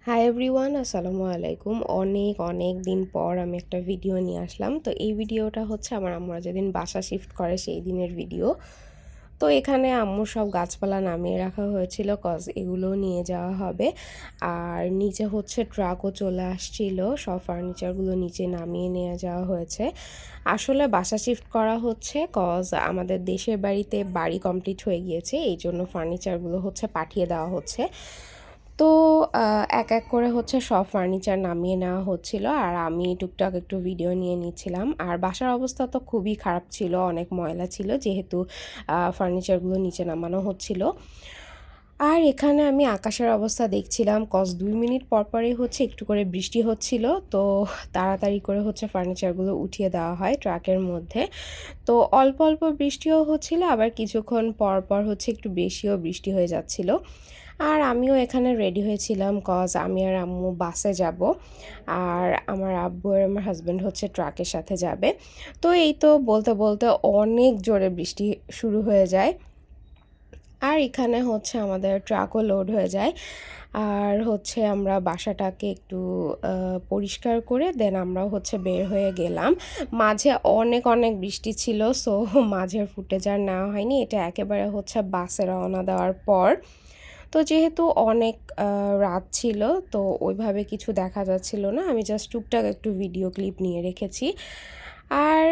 Hi everyone, আসসালামু আলাইকুম। অনেক দিন পর আমি একটা ভিডিও নিয়ে আসলাম। তো এই ভিডিওটা হচ্ছে আমার আম্মুরা যেদিন বাসা শিফট করে সেই দিনের ভিডিও। তো এখানে আম্মুর সব গাছপালা নামিয়ে রাখা হয়েছিল কজ এগুলো নিয়ে যাওয়া হবে। আর নিচে হচ্ছে ট্রাকও চলে আসছিল, সব ফার্নিচারগুলো নিচে নামিয়ে নিয়ে যাওয়া হয়েছে। আসলে বাসা শিফট করা হচ্ছে কজ আমাদের দেশের বাড়িতে বাড়ি কমপ্লিট হয়ে গিয়েছে, এই জন্য ফার্নিচারগুলো হচ্ছে পাঠিয়ে দেওয়া হচ্ছে। তো এক এক করে হচ্ছে সব ফার্নিচার নামিয়ে নেওয়া হচ্ছিল আর আমি টুকটাক একটু ভিডিও নিয়ে নিচ্ছিলাম। আর বাসার অবস্থা তো খুবই খারাপ ছিল, অনেক ময়লা ছিল যেহেতু ফার্নিচারগুলো নিচে নামানো হচ্ছিল। আর এখানে আমি আকাশের অবস্থা দেখছিলাম কজ ২ মিনিট পরপরই হচ্ছে একটু করে বৃষ্টি হচ্ছিল। তো তাড়াতাড়ি করে হচ্ছে ফার্নিচারগুলো উঠিয়ে দেওয়া হয় ট্রাকের মধ্যে। তো অল্প বৃষ্টিও হচ্ছিল, আবার কিছুক্ষণ পর হচ্ছে একটু বেশিও বৃষ্টি হয়ে যাচ্ছিল। আর আমিও এখানে রেডি হয়েছিলাম কজ আমি আর আম্মু বাসে যাব, আর আমার আব্বু আর আমার হাজব্যান্ড হচ্ছে ট্রাকের সাথে যাবে। তো এই তো বলতে অনেক জোরে বৃষ্টি শুরু হয়ে যায়। আর এখানে হচ্ছে আমাদের ট্রাকও লোড হয়ে যায়। আর হচ্ছে আমরা বাসাটাকে একটু পরিষ্কার করে দেন আমরা হচ্ছে বের হয়ে গেলাম। মাঝে অনেক বৃষ্টি ছিল, সো মাঝের ফুটেজ আর নেওয়া হয়নি। এটা একেবারে হচ্ছে বাসে রওনা দেওয়ার পর। তো যেহেতু অনেক রাত ছিল, তো ওইভাবে কিছু দেখা যাচ্ছিল না, আমি জাস্ট টুকটাক একটু ভিডিও ক্লিপ নিয়ে রেখেছি। আর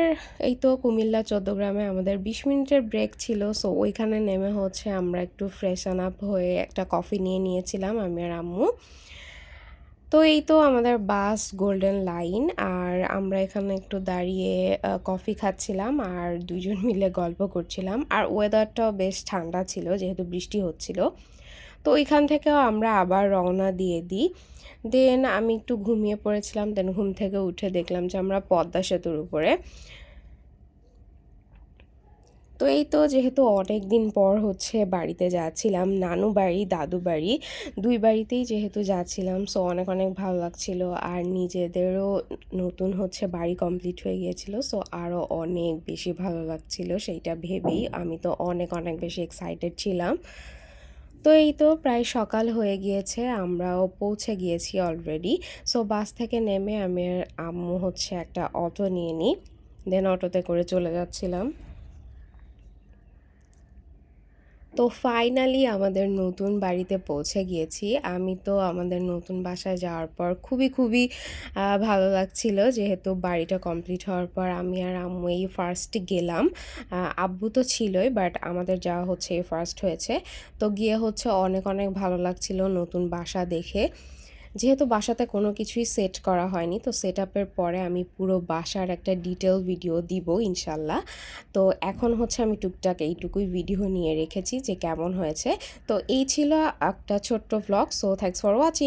এই তো কুমিল্লা ১৪ গ্রামে আমাদের ২০ মিনিটের ব্রেক ছিল, সো ওইখানে নেমে হচ্ছে আমরা একটু ফ্রেশন আপ হয়ে একটা কফি নিয়ে নিয়েছিলাম আমি আর আম্মু। তো এই তো আমাদের বাস গোল্ডেন লাইন, আর আমরা এখানে একটু দাঁড়িয়ে কফি খাচ্ছিলাম আর দুইজন মিলে গল্প করছিলাম। আর ওয়েদারটাও বেশ ঠান্ডা ছিল যেহেতু বৃষ্টি হচ্ছিল। তো ওইখান থেকেও আমরা আবার রওনা দিয়ে দিই। দেন আমি একটু ঘুমিয়ে পড়েছিলাম, দেন ঘুম থেকে উঠে দেখলাম যে আমরা পদ্মা সেতুর উপরে। তো এই তো যেহেতু অনেক দিন পর হচ্ছে বাড়িতে যাচ্ছিলাম, নানু বাড়ি দাদু বাড়ি দুই বাড়িতেই যেহেতু যাচ্ছিলাম, সো অনেক ভালো লাগছিল। আর নিজেদেরও নতুন হচ্ছে বাড়ি কমপ্লিট হয়ে গিয়েছিল, সো আরও অনেক বেশি ভালো লাগছিল সেইটা ভেবেই আমি তো অনেক বেশি এক্সাইটেড ছিলাম। তো এই তো প্রায় সকাল হয়ে গিয়েছে, আমরাও পৌঁছে গিয়েছি অলরেডি। সো বাস থেকে নেমে আমি আর আম্মু হচ্ছে একটা অটো নিয়ে নিই, দেন অটোতে করে চলে যাচ্ছিলাম। তো ফাইনালি আমাদের নতুন বাড়িতে পৌঁছে গিয়েছি। আমি তো আমাদের নতুন বাসায় যাওয়ার পর খুবই ভালো লাগছিল যেহেতু বাড়িটা কমপ্লিট হওয়ার পর আমি আর আম্মু এই ফার্স্ট গেলাম। আব্বু তো ছিলই, বাট আমাদের যাওয়া হচ্ছে এই ফার্স্ট হয়েছে। তো গিয়ে হচ্ছে অনেক ভালো লাগছিল নতুন বাসা দেখে। যেহেতু বাসাতে কোনো কিছুই সেট করা হয়নি, তো সেট আপের পরে আমি পুরো বাসার একটা ডিটেল ভিডিও দিব ইনশাল্লাহ। তো এখন হচ্ছে আমি টুকটাক এইটুকুই ভিডিও নিয়ে রেখেছি যে কেমন হয়েছে। তো এই ছিল একটা ছোট্ট vlog. So thanks for watching.